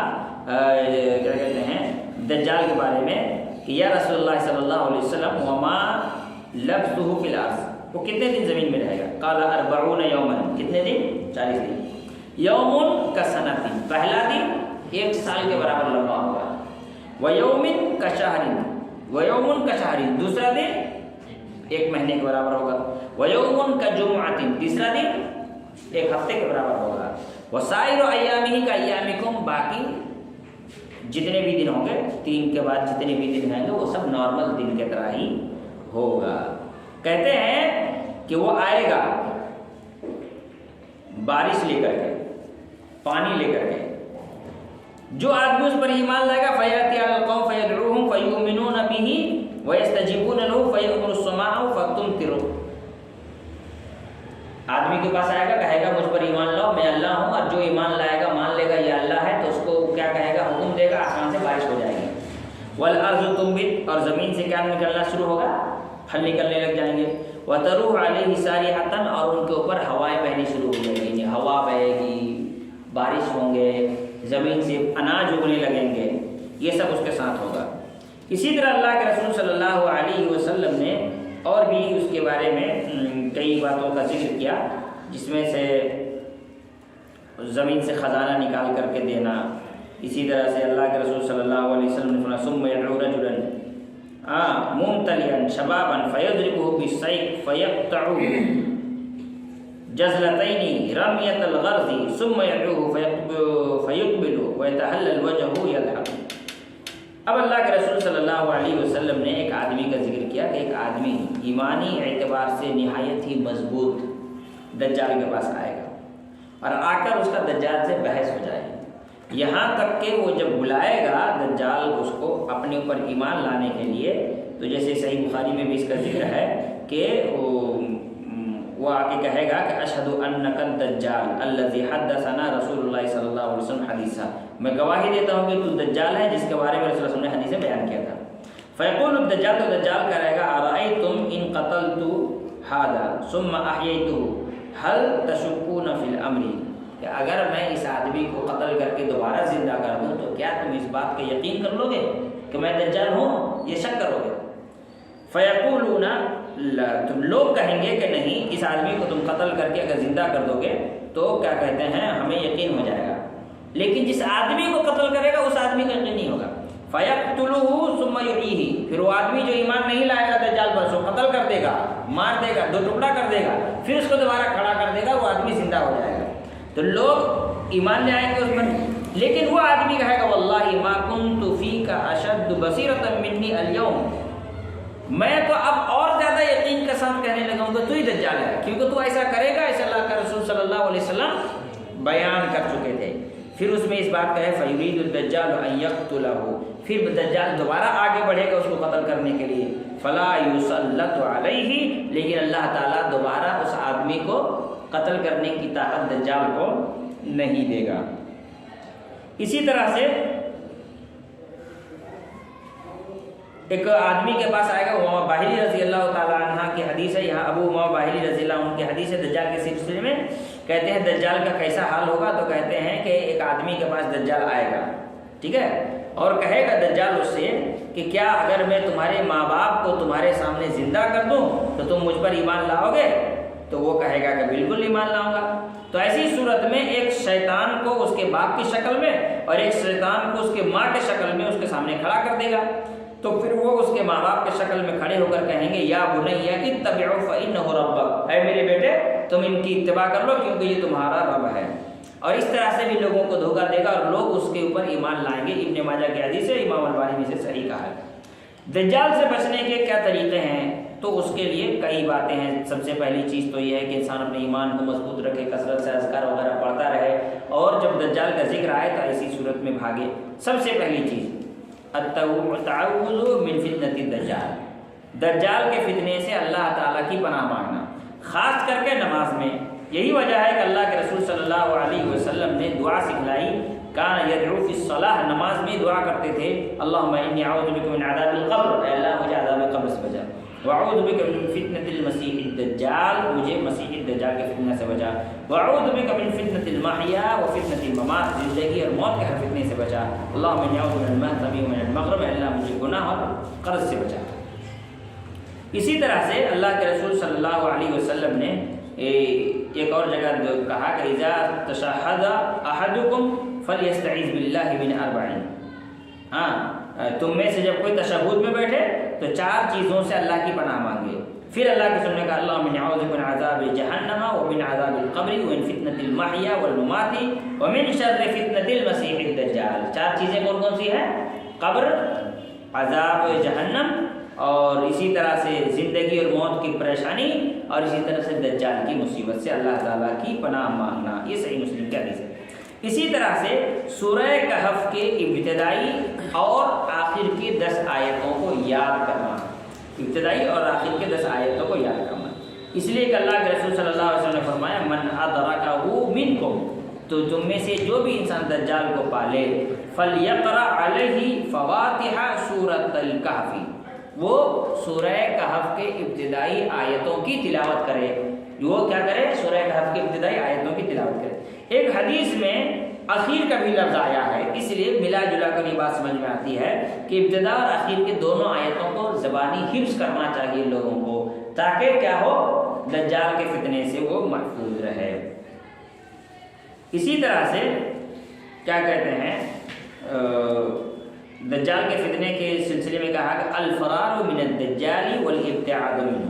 Speaker 1: کیا کہتے ہیں دجال کے بارے میں کہ یا رسول اللہ صلی اللہ علیہ وسلم وما لبثه فی الارض، وہ کتنے دن زمین میں رہے گا؟ قال 40 یوما، کتنے دن؟ 40 دن. یوم کسنۃ، پہلا دن 1 سال کے برابر لمبا ہوگا. ویوم کشہر، ویوم کشہر، دوسرا دن 1 مہینے کے برابر ہوگا. ویوم کجمعۃ، تیسرا دن 1 ہفتے کے برابر ہوگا. وسائر ایامہ کایامکم، باقی جتنے بھی دن ہوں گے 3 کے بعد جتنے بھی دن ہیں گے وہ سب نارمل دن کی طرح ہی ہوگا. کہتے ہیں کہ وہ آئے گا بارش لے کر کے، پانی لے کر کے. جو آدمی اس پر ایمان لائے گا فیاتی علی القوم فیدعوہم فیؤمنون بہ ویستجیبون لہ فیأمر السماء فتمطر. آدمی کے پاس آئے گا، کہے گا مجھ پر ایمان لاؤ، میں اللہ ہوں، اور جو ایمان لائے گا مان لے گا یہ اللہ ہے تو اس کو کیا کہے گا؟ حکم دے گا، آسمان سے بارش ہو جائے گی. والارض تنبت، اور زمین سے کیا نکلنا شروع ہوگا؟ پھل نکلنے لگ جائیں گے. وتروح علیہ صارحۃ، اور ان کے اوپر ہوائیں بہنی شروع ہو جائیں گی، ہوا بہے گی، بارش ہوں گے، زمین سے اناج اگنے لگیں گے، یہ سب اس کے ساتھ ہوگا. اسی طرح اللہ کے رسول صلی اللہ علیہ وسلم نے اور بھی اس کے بارے میں کئی باتوں کا ذکر کیا، جس میں سے زمین سے خزانہ نکال کر کے دینا. اسی طرح سے اللہ کے رسول صلی اللہ علیہ وسلم نے فرمایا ثم يدعو رجلا ممتلئا شبابا فيضربه بالسيف فيقطع جزلتين رمية الغرز ثم يدعوه فيقبل ويتهلل وجهه يضحك. اب اللہ کے رسول صلی اللہ علیہ وسلم نے ایک آدمی کا ذکر کیا کہ ایک آدمی ایمانی اعتبار سے نہایت ہی مضبوط دجال کے پاس آئے گا اور آ کر اس کا دجال سے بحث ہو جائے گی، یہاں تک کہ وہ جب بلائے گا دجال اس کو اپنے اوپر ایمان لانے کے لیے، تو جیسے صحیح بخاری میں بھی اس کا ذکر ہے کہ وہ آ کے کہے گا کہ اشہد انک الدجال الذی حدثنا رسول اللہ صلی اللہ علیہ وسلم حدیثا، میں گواہی دیتا ہوں کہ تو دجال ہے جس کے بارے میں رسول اللہ صلی اللہ علیہ وسلم نے حدیث میں بیان کیا تھا. فیقول الدجال، تو دجال کہے گا ارأیتم ان قتلت ھذا ثم احییتہ هل تشکون فی الامر، کہ اگر میں اس آدمی کو قتل کر کے دوبارہ زندہ کر دوں تو کیا تم اس بات کا یقین کر لو گے کہ میں دجال ہوں؟ یہ شک کرو گے. فیقولون لا، تم لوگ کہیں گے کہ نہیں، اس آدمی کو تم قتل کر کے اگر زندہ کر دو گے تو کیا کہتے ہیں ہمیں یقین ہو جائے گا، لیکن جس آدمی کو قتل کرے گا اس آدمی کا یقین نہیں ہوگا. فَيَقْتُلُهُ ثُمَّ يُحْيِيهِ، پھر وہ آدمی جو ایمان نہیں لائے گا دجال پر، سو قتل کر دے گا، مار دے گا، 2 ٹکڑا کر دے گا، پھر اس کو دوبارہ کھڑا کر دے گا، وہ آدمی زندہ ہو جائے گا. تو لوگ ایمان لے آئیں گے اس پر، لیکن وہ آدمی کہے گا واللہ ما كنت فيك اشد بصیرة مني اليوم، میں تو اب اور زیادہ یقین کے ساتھ کہنے لگا ہوں کہ تو ہی دجال ہے، کیونکہ تو ایسا کرے گا ایسا اللہ کا رسول صلی اللہ علیہ وسلم بیان کر چکے تھے. پھر اس میں اس بات کا ہے فیرید الدجال ان یقتلہ، پھر دجال دوبارہ آگے بڑھے گا اس کو قتل کرنے کے لیے. فلا یسلط علیہ، لیکن اللہ تعالیٰ دوبارہ اس آدمی کو قتل کرنے کی طاقت دجال کو نہیں دے گا. اسی طرح سے ایک آدمی کے پاس آئے گا، امامہ باہلی رضی اللہ تعالیٰ عنہ کی حدیث ہے، یہاں ابو امامہ باہلی رضی اللہ عنہ کی حدیث ہے دجال کے سلسلے میں. کہتے ہیں دجال کا کیسا حال ہوگا، تو کہتے ہیں کہ ایک آدمی کے پاس دجال آئے گا، ٹھیک ہے، اور کہے گا دجال اس سے کہ کیا اگر میں تمہارے ماں باپ کو تمہارے سامنے زندہ کر دوں تو تم مجھ پر ایمان لاؤ گے؟ تو وہ کہے گا کہ بالکل ایمان لاؤں گا. تو ایسی صورت میں ایک شیطان کو اس کے باپ کی شکل میں اور ایک شیطان کو اس کے ماں کی شکل میں اس کے سامنے کھڑا کر دے گا. تو پھر وہ اس کے ماں باپ کی شکل میں کھڑے ہو کر کہیں گے یا بنیا اتبعوا فإنہ ربک، اے میرے بیٹے تم ان کی اتباع کر لو کیونکہ یہ تمہارا رب ہے۔ اور اس طرح سے بھی لوگوں کو دھوکہ دے گا اور لوگ اس کے اوپر ایمان لائیں گے۔ ابن ماجہ کی حدیث ہے، امام البانی نے اسے صحیح کہا ہے۔ دجال سے بچنے کے کیا طریقے ہیں؟ تو اس کے لیے کئی باتیں ہیں۔ سب سے پہلی چیز تو یہ ہے کہ انسان اپنے ایمان کو مضبوط رکھے، کثرت سے اذکار وغیرہ پڑھتا رہے، اور جب دجال کا ذکر آئے تو ایسی صورت میں بھاگے۔ سب سے پہلی چیز التعوذ من فتنة الدجال، دجال کے فتنے سے اللہ تعالیٰ کی پناہ مانگنا، خاص کر کے نماز میں۔ یہی وجہ ہے کہ اللہ کے رسول صلی اللہ علیہ وسلم نے دعا سکھلائی، کان یدعو فی الصلاۃ، نماز میں دعا کرتے تھے، اللہم انی اعوذ بک من عذاب القبر، اے اللہ مجھے عذاب قبر سے بچا، واعوذ بک من فتنة المسیح الدجال، مجھے مسیح الدجال کے فتنہ سے بچا، واعوذ بک من فتنة المحیا وفتنة الممات، زندگی اور موت کے ہر فتنے سے بچا، اللہم انی اعوذ من المحتمی ومن المغرب، اے اللہ مجھے گناہ اور قرض سے بچا۔ اسی طرح سے اللہ کے رسول صلی اللہ علیہ وسلم نے ایک اور جگہ کہا کہ اذا تشہد احدکم فلیستعیذ باللہ من اربع، تم میں سے جب کوئی تشہد میں بیٹھے تو 4 چیزوں سے اللہ کی پناہ مانگے۔ پھر اللہ کے سننے کا اللہم انی اعوذ بک من عذاب جہنم ومن عذاب القبر ومن فتنة المحیا والممات ومن شر فتنة المسیح الدجال۔ 4 چیزیں کون کون سی ہیں؟ قبر، عذاب جہنم، اور اسی طرح سے زندگی اور موت کی پریشانی، اور اسی طرح سے دجال کی مصیبت سے اللہ تعالیٰ کی پناہ مانگنا۔ یہ صحیح مسلم کی حدیث ہے۔ اسی طرح سے سورہ کہف کے ابتدائی اور آخر کی 10 آیتوں کو یاد کرنا، ابتدائی اور آخر کے 10 آیتوں کو یاد کرنا، اس لیے کہ اللہ کے رسول صلی اللہ علیہ وسلم نے فرمایا من ادرکہ منکم، تو تم میں سے جو بھی انسان دجال کو پالے، فلیقرأ علیہ فواتح سورۃ الکہف، وہ سورہ کہف کے ابتدائی آیتوں کی تلاوت کرے۔ وہ کیا کرے؟ سورہ کہف کے ابتدائی آیتوں کی تلاوت کرے۔ ایک حدیث میں اخیر کا بھی لفظ آیا ہے، اس لیے ملا جلا کر یہ بات سمجھ میں آتی ہے کہ ابتدا اور اخیر کے دونوں آیتوں کو زبانی حفظ کرنا چاہیے لوگوں کو، تاکہ کیا ہو، دجال کے فتنے سے وہ محفوظ رہے۔ اسی طرح سے کیا کہتے ہیں، دجال کے فتنے کے سلسلے میں کہا کہ الفرار من الدجال والابتعاد منه،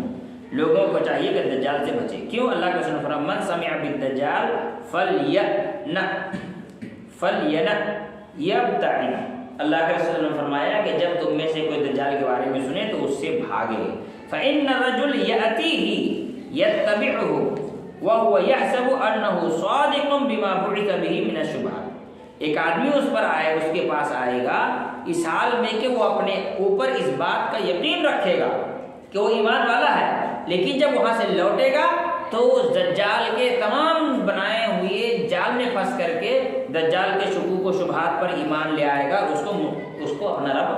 Speaker 1: لوگوں کو چاہیے کہ دجال سے بچے۔ کیوں؟ اللہ کے رسول نے فرمایا من سمع بالدجال فلینأ یبتعد، اللہ کے رسول نے فرمایا کہ جب تم میں سے کوئی دجال کے بارے میں سنے تو اس سے بھاگے۔ فإن الرجل يأتيه يتبعه وهو يحسب أنه صادق بما بعث به من الشبهات، ایک آدمی اس پر آئے، اس کے پاس آئے گا اس حال میں کہ وہ اپنے اوپر اس بات کا یقین رکھے گا کہ وہ ایمان والا ہے، لیکن جب وہاں سے لوٹے گا تو اس دجال کے تمام بنائے ہوئے جال میں پھنس کر کے دجال کے شکوک و شبہات پر ایمان لے آئے گا، اس کو اپنا رب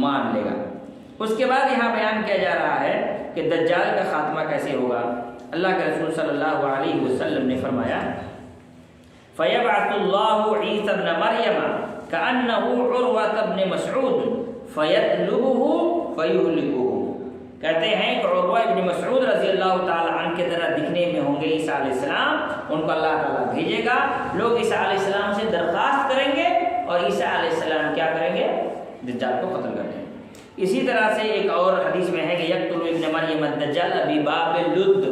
Speaker 1: مان لے گا۔ اس کے بعد یہاں بیان کیا جا رہا ہے کہ دجال کا خاتمہ کیسے ہوگا۔ اللہ کے رسول صلی اللہ علیہ وسلم نے فرمایا فَيَبْعَثُ اللَّهُ عِيسَى ابْنَ مَرْيَمَ كَأَنَّهُ عُرْوَةَ ابْنِ مَسْعُودٍ فَيَطْلُبُهُ فَيُهْلِكُهُ، کہتے ہیں کہ عروہ ابن مسعود رضی اللہ تعالی عنہ کے طرح دکھنے میں ہوں گے عیسیٰ علیہ السلام، ان کو اللہ تعالیٰ بھیجے گا، لوگ عیسیٰ علیہ السلام سے درخواست کریں گے اور عیسیٰ علیہ السلام کیا کریں گے؟ دجال کو قتل کر دیں گے۔ اسی طرح سے ایک اور حدیث میں ہے کہ یقتل ابن مریم الدجال بباب لد،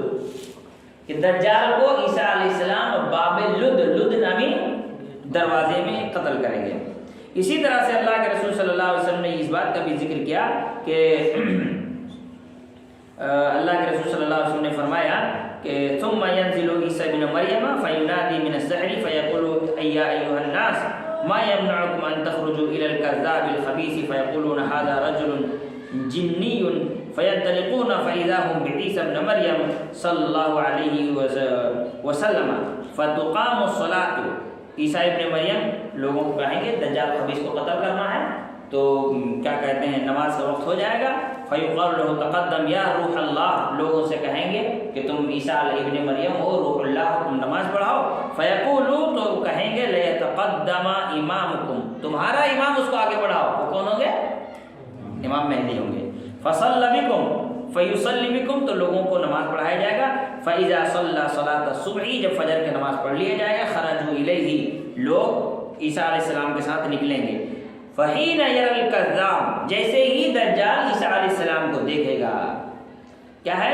Speaker 1: کہ دجال کو عیسیٰ علیہ السلام باب لد نامی دروازے میں قتل کریں گے۔ اسی طرح سے اللہ کے رسول صلی اللہ علیہ وسلم نے اس بات کا بھی ذکر کیا کہ اللہ کے رسول صلی اللہ علیہ وسلم نے فرمایا کہ ثم ينزل عیسیٰ ابن مریم فینادی من السحر فیقول یا ایھا الناس ما يمنعكم ان تخرجوا الى الكذاب الخبيث فيقولون هذا رجل جنی فینطلقون فاذا هم بعیسیٰ ابن مریم صلی اللہ علیہ وسلم فتقام الصلاۃ، عیسیٰ ابن مریم لوگوں کو کہیں گے دجال خبیث کو قتل کرنا ہے، تو کیا کہتے ہیں نماز کا وقت ہو جائے گا، فیقال له تقدم یا روح اللہ، لوگوں سے کہیں گے کہ تم عیسیٰ ابن مریم ہو، روح اللہ، تم نماز پڑھاؤ، فیقولو، تو کہیں گے لیتقدم امامکم، تمہارا امام اس کو آگے بڑھاؤ، وہ کون ہوں گے؟ امام مہدی ہوں گے، فصلی بکم فیصلی بکم، تو لوگوں کو نماز پڑھایا جائے گا، فاذا صلی صلاۃ الصبح، جب فجر کی نماز پڑھ لیا جائے گا، خرجوا الیہ، لوگ عیسیٰ علیہ السلام کے ساتھ نکلیں گے، فحین یری الکذاب، جیسے ہی دجال عیسیٰ علیہ السلام کو دیکھے گا، کیا ہے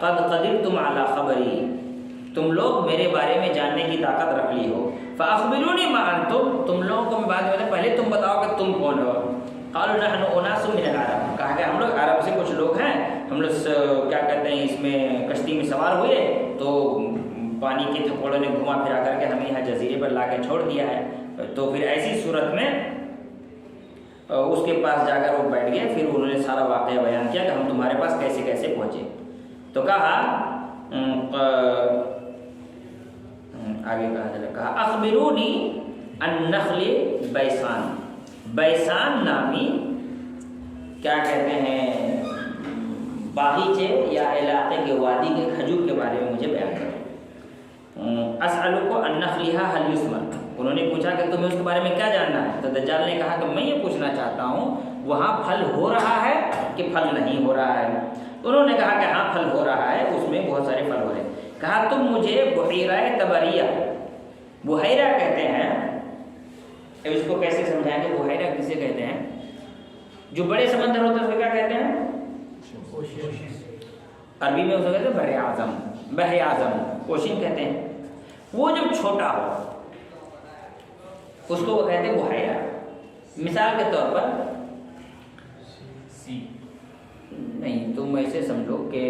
Speaker 1: قد قدرتم علی خبری، تم لوگ میرے بارے میں جاننے کی طاقت رکھ لی ہو، فاخبرونی ما انتم، تم لوگوں کو میں بعد میں پہلے تم بتاؤ کہ تم کون ہو۔ قالوا نحن اناس من العرب، کہا کہ ہم لوگ عرب سے کچھ لوگ ہیں، ہم لوگ کیا کہتے ہیں اس میں کشتی میں سوار ہوئے تو پانی کے ٹکڑوں نے گھما پھرا کر کے ہمیں یہاں جزیرے پر لا کے چھوڑ دیا ہے۔ تو پھر ایسی صورت میں اس کے پاس جا کر وہ بیٹھ گئے، پھر انہوں نے سارا واقعہ بیان کیا کہ ہم تمہارے پاس کیسے کیسے پہنچے۔ تو کہا آگے کہا اخبرونی عن نخل بیسان، بیسان نامی کیا کہتے ہیں باغیچے یا علاقے کے وادی کے کھجور کے بارے میں مجھے بیان کرو۔ اسألک عن نخلها هل یثمر، انہوں نے پوچھا کہ تمہیں اس کے بارے میں کیا جاننا ہے؟ تو دجال نے کہا کہ میں یہ پوچھنا چاہتا ہوں وہاں پھل ہو رہا ہے کہ پھل نہیں ہو رہا ہے؟ انہوں نے کہا کہ ہاں پھل ہو رہا ہے، اس میں بہت سارے پھل ہو رہے ہیں۔ کہا تم مجھے بحیرہ تبریہ، بحیرہ کہتے ہیں، اب اس کو کیسے سمجھائیں گے بحیرہ کسے کہتے ہیں؟ جو بڑے سمندر ہوتے ہیں اس کو کیا کہتے ہیں؟ عربی میں اس کو کہتے ہیں بحر اعظم، بحر اعظم اوشین کہتے ہیں۔ وہ جب چھوٹا ہو اس کو وہ کہتے ہیں بحیرہ۔ مثال کے طور پر نہیں، تم ایسے سمجھو کہ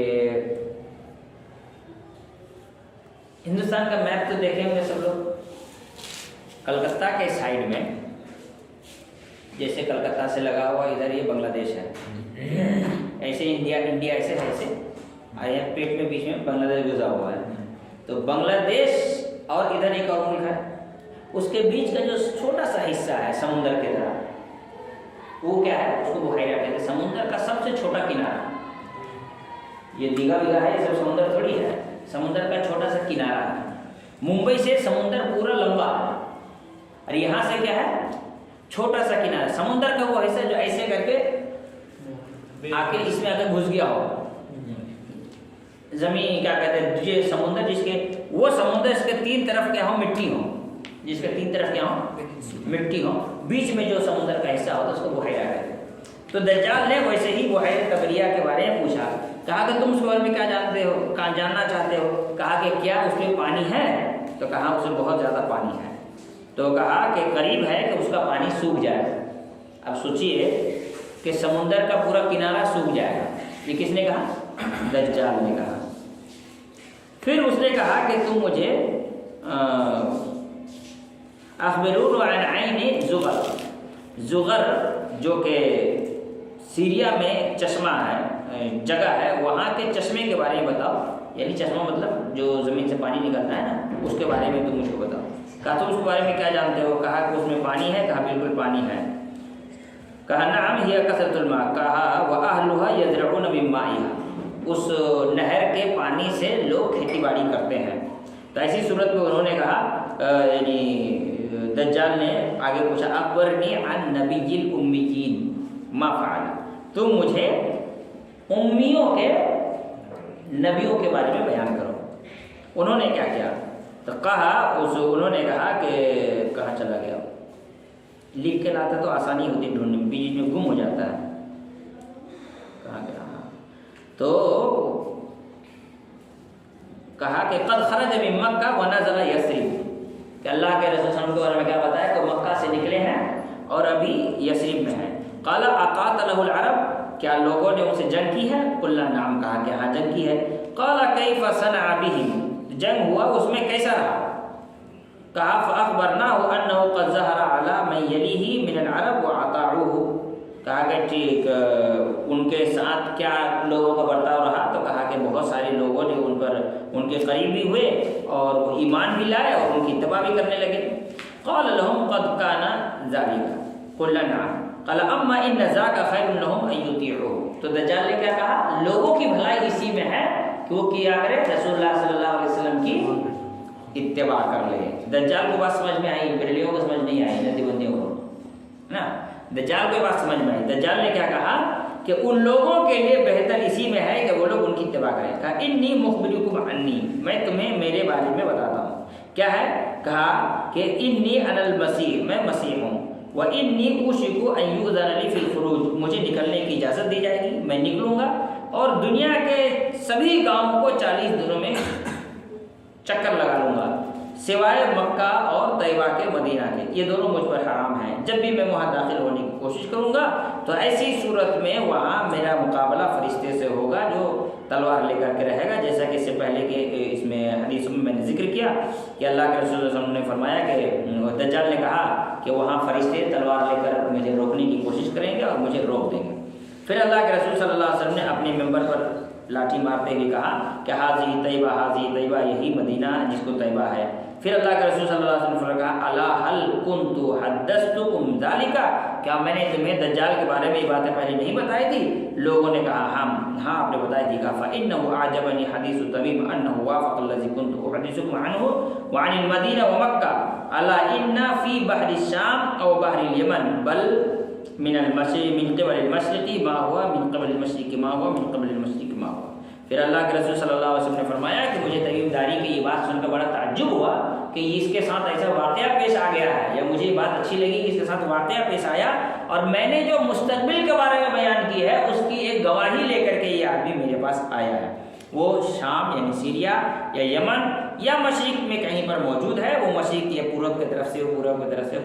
Speaker 1: ہندوستان کا میپ تو دیکھیں گے سب لوگ، کلکتہ کے سائڈ میں جیسے کلکتہ سے لگا ہوا ادھر یہ بنگلہ دیش ہے، ایسے انڈیا ایسے ایسے آیا پیٹ میں بیچ میں بنگلہ دیش گزرا ہوا ہے۔ تو بنگلہ دیش اور ادھر ایک اور ملک ہے، اس کے بیچ کا جو چھوٹا سا حصہ ہے سمندر کے طرح، وہ کیا ہے؟ اس کو بحیرہ کہتے ہیں، سمندر کا سب سے چھوٹا کنارہ۔ یہ دیگا ویگا ہے، یہ سب سمندر تھوڑی ہے، سمندر کا چھوٹا سا کنارہ ہے۔ ممبئی سے سمندر پورا لمبا ہے اور یہاں سے کیا ہے؟ چھوٹا سا کنارہ، سمندر کا وہ حصہ جو ایسے کر کے آ کے اس میں آ کے گھس گیا ہو زمین، کیا کہتے ہیں یہ سمندر، جس کے وہ سمندر اس کے تین طرف کیا ہو مٹی ہو، جس کے تین طرف کیا ہو مٹی ہو، بیچ میں جو سمندر کا حصہ ہوتا ہے اس کو بحیرہ کہتے ہیں۔ تو دجال نے ویسے ہی بحیرہ تبریہ کے بارے میں پوچھا، کہا کہ تم اس کے بارے میں کیا جانتے ہو، کہاں جاننا چاہتے ہو؟ کہا کہ کیا اس میں پانی ہے؟ تو کہا اس میں بہت زیادہ پانی ہے۔ تو کہا کہ قریب ہے کہ اس کا پانی سوکھ جائے۔ اب سوچئے کہ سمندر کا پورا کنارہ سوکھ جائے گا، یہ کس نے کہا؟ دجال نے کہا۔ پھر اس نے کہا کہ تم مجھے اخبرون عن عین زغر، زغر جو کہ سیریا میں چشمہ ہے، جگہ ہے، وہاں کے چشمے کے بارے میں بتاؤ، یعنی چشمہ مطلب جو زمین سے پانی نکلتا ہے نا، اس کے بارے میں تم مجھ کو بتاؤ۔ کہا تم اس کے بارے میں کیا جانتے ہو؟ کہا کہ اس میں پانی ہے؟ کہا بالکل پانی ہے۔ کہا نعم ہی کثرۃ الماء، کہا واہلھا یزرعون من مائها، اس نہر کے پانی سے لوگ کھیتی باڑی کرتے ہیں۔ تو ایسی صورت میں انہوں نے کہا، یعنی دجال نے آگے پوچھا اخبرنی عن نبی الامیین ما فعل، تم مجھے امیوں کے نبیوں کے بارے میں بیان کرو۔ انہوں نے کیا کیا؟ تو کہا انہوں نے کہا کہ کہاں چلا گیا، لکھ کے لاتا تو آسانی ہوتی ڈھونڈنے میں، بیچ میں گم ہو جاتا ہے، کہاں گیا؟ تو کہا کہ قد خرج من مکہ ونزل یثرب، کہ اللہ کے رسول صلی اللہ علیہ وسلم کے بارے میں کیا بتایا کہ مکہ سے نکلے ہیں اور ابھی یثرب میں ہیں۔ قال اقاتلہ العرب، کیا لوگوں نے ان سے جنگ کی ہے؟ قلنا نعم، کہا کہ ہاں جنگ کی ہے۔ قال کیف صنع بهم، جنگ ہوا اس میں کیسا رہا؟ کہا فاخبرناه انه قد ظهر على من يليه من العرب واطاعوه، کہا کہ ٹھیک ان کے ساتھ کیا لوگوں کا برتاؤ رہا؟ تو کہا کہ بہت سارے لوگوں نے ان پر ان کے قریب بھی ہوئے اور وہ ایمان بھی لائے اور ان کی اتباع بھی کرنے لگے۔ قال لهم قد كان ذلك قلنا نعم قال اما ان ذاك خير لهم ان يطيعوه، تو دجال نے کیا کہا؟ لوگوں کی بھلائی اسی میں ہے کہ وہ کیا کرے، رسول اللہ صلی اللہ علیہ وسلم کی اتباع کر لے۔ دجال کو بات سمجھ میں آئی، بریلیوں کو سمجھ نہیں آئی، ندی بندیوں کو نا، دجال کو بات سمجھ میں آئی۔ دجال نے کیا کہا کہ ان لوگوں کے لیے بہتر اسی میں ہے کہ وہ لوگ ان کی اتباع کریں۔ کہا انی مخبرکم عنی، میں تمہیں میرے بارے میں بتاتا ہوں۔ کیا ہے؟ کہا کہ انی انا المسیح، میں مسیح ہوں، وانی اوشک ان یؤذن لی فی الخروج، مجھے نکلنے کی اجازت دی جائے گی، میں نکلوں گا اور دنیا کے سبھی گاؤں کو 40 دنوں میں چکر لگا لوں گا سوائے مکہ اور طیبہ کے مدینہ کے، یہ دونوں مجھ پر حرام ہیں۔ جب بھی میں وہاں داخل ہونے کی کوشش کروں گا تو ایسی صورت میں وہاں میرا مقابلہ فرشتے سے ہوگا جو تلوار لے کر کے رہے گا، جیسا کہ اس سے پہلے کے اس میں حدیث میں نے ذکر کیا کہ اللہ کے رسول صلی اللہ علیہ وسلم نے فرمایا کہ دجال نے کہا کہ وہاں فرشتے تلوار لے کر مجھے روکنے کی کوشش کریں گے اور مجھے روک دیں گے۔ پھر اللہ کے رسول صلی اللہ علیہ وسلم نے اپنے ممبر پر لاٹھی مارتے ہوئے کہا کہ حاضی طیبہ، یہی مدینہ جس کو طیبہ ہے۔ پھر اللہ کے رسول صلی اللہ علیہ وسلم نے کہا الا هل كنت حدثتكم ذلك، کیا میں نے تمہیں دجال کے بارے میں یہ باتیں پہلے نہیں بتائی تھی؟ لوگوں نے کہا ہاں آپ نے بتائی تھی۔ کہا فانه اعجبني حديث تميم انه وافق الذي كنت احدثكم عنه وعن المدينه ومكه الا ان في بحر الشام او بحر اليمن بل من قبل المشرق ما هو من قبل المشرق ما هو من قبل المشرق ما هو۔ پھر اللہ کے رسول صلی اللہ علیہ وسلم نے فرمایا کہ مجھے تمیم داری کی یہ بات سن کر بڑا تعجب ہوا کہ اس کے ساتھ ایسا واقعہ پیش آ گیا ہے، یا مجھے یہ بات اچھی لگی کہ اس کے ساتھ واقعہ پیش آیا اور میں نے جو مستقبل کے بارے میں بیان کی ہے اس کی ایک گواہی لے کر کے یہ آدمی میرے پاس آیا ہے۔ وہ شام یعنی سیریا یا یمن یا مشرق میں کہیں پر موجود ہے، وہ مشرق یا پورب کی طرف سے،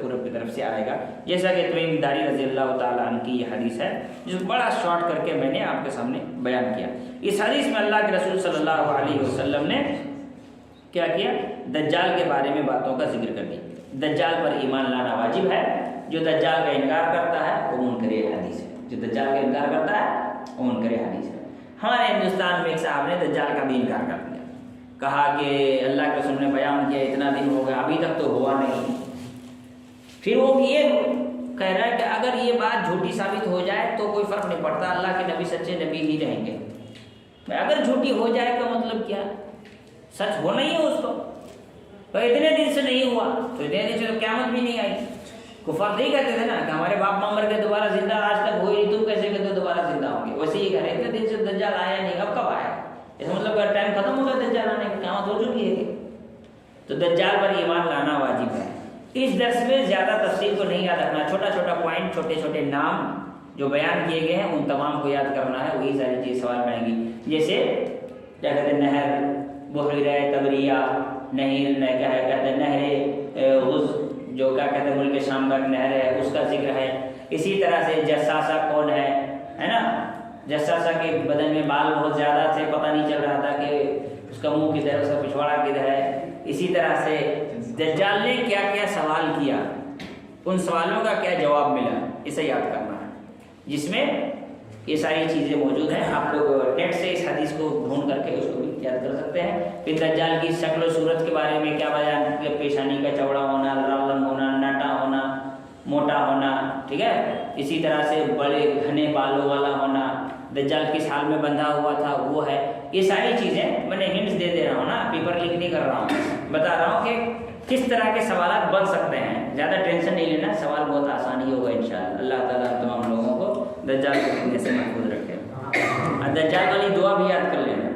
Speaker 1: پورب کی طرف سے آئے گا، جیسا کہ تمیم داری رضی اللہ تعالیٰ عنہ کی یہ حدیث ہے جس کو بڑا شارٹ کر کے میں نے آپ کے سامنے بیان کیا۔ اس حدیث میں اللہ کے رسول صلی اللہ علیہ وسلم نے کیا کیا؟ دجال کے بارے میں باتوں کا ذکر کر دیا۔ دجال پر ایمان لانا واجب ہے، جو دجال کا انکار کرتا ہے وہ منکر حدیث ہے، جو دجال کا انکار کرتا ہے وہ منکر حدیث ہے۔ ہمارے ہندوستان میں ایک صاحب نے دجال کا بھی انکار کر دیا، کہا کہ اللہ کے رسول نے بیان کیا اتنا دن ہو گیا ابھی تک تو ہوا نہیں۔ پھر وہ یہ کہہ رہا ہے کہ اگر یہ بات جھوٹی ثابت ہو جائے تو کوئی فرق نہیں پڑتا، اللہ کے نبی سچے نبی ہی رہیں گے۔ اگر جھوٹی ہو جائے کا مطلب کیا؟ سچ ہونا ہی ہے اس کو، تو اتنے دن سے نہیں ہوا تو اتنے دن سے تو قیامت بھی نہیں آئی۔ کفار نہیں کہتے تھے نا کہ ہمارے باپ مر کے دوبارہ زندہ آج تک ہوئی نہیں، تم کیسے کہتے دوبارہ زندہ ہوں گے؟ ویسے ہی کہہ رہے اتنے دن سے دجال آیا نہیں، اب کب آیا؟ اس مطلب کا ٹائم ختم ہو گیا دجال آنے کی، قیامت ہو چکی ہے۔ تو دجال پر ایمان لانا واجب ہے۔ اس درس میں زیادہ تفصیل کو نہیں یاد رکھنا، چھوٹا چھوٹا پوائنٹ، چھوٹے چھوٹے نام جو بیان کیے گئے ہیں ان تمام کو یاد کرنا ہے، وہی ساری چیز سوال میں آئیں گی۔ جیسے کیا کہتے ہیں نہر بحیرہ تبریہ، کیا ہے کہتے ہیں نہر غز جو کیا کہتے ہیں ملک شام کا نہر ہے اس کا ذکر ہے۔ اسی طرح سے جساسہ کون ہے نا، جساسہ کے بدن میں بال بہت زیادہ تھے، پتہ نہیں چل رہا تھا کہ اس کا منہ کدھر ہے، اس کا پچھواڑا کدھر ہے۔ اسی طرح سے دجال نے کیا کیا سوال کیا، ان سوالوں کا کیا جواب ملا، اسے یاد کرنا ہے، جس میں یہ ساری چیزیں موجود ہیں۔ آپ لوگ نیٹ سے اس حدیث کو ڈھونڈ کر کے اس کو بھی یاد کر سکتے ہیں۔ پھر دجال کی شکل و صورت کے بارے میں کیا بیان کیا، پیشانی کا چوڑا ہونا، راون ہونا، ناٹا ہونا، موٹا ہونا، ٹھیک ہے۔ اسی طرح سے بڑے گھنے بالوں والا ہونا، دجال کس حال میں بندھا ہوا تھا وہ ہے۔ یہ ساری چیزیں میں نے ہنٹس دے رہا ہوں نا، پیپر لکھ نہیں کر رہا ہوں، بتا رہا ہوں کہ کس طرح کے سوالات بن سکتے ہیں۔ زیادہ ٹینشن نہیں لینا، سوال بہت آسانی ہوگا انشاءاللہ۔ اللہ تعالیٰ تمام لوگوں کو دجال کے فتنے سے محفوظ رکھے۔ دجال والی دعا بھی یاد کر لینا۔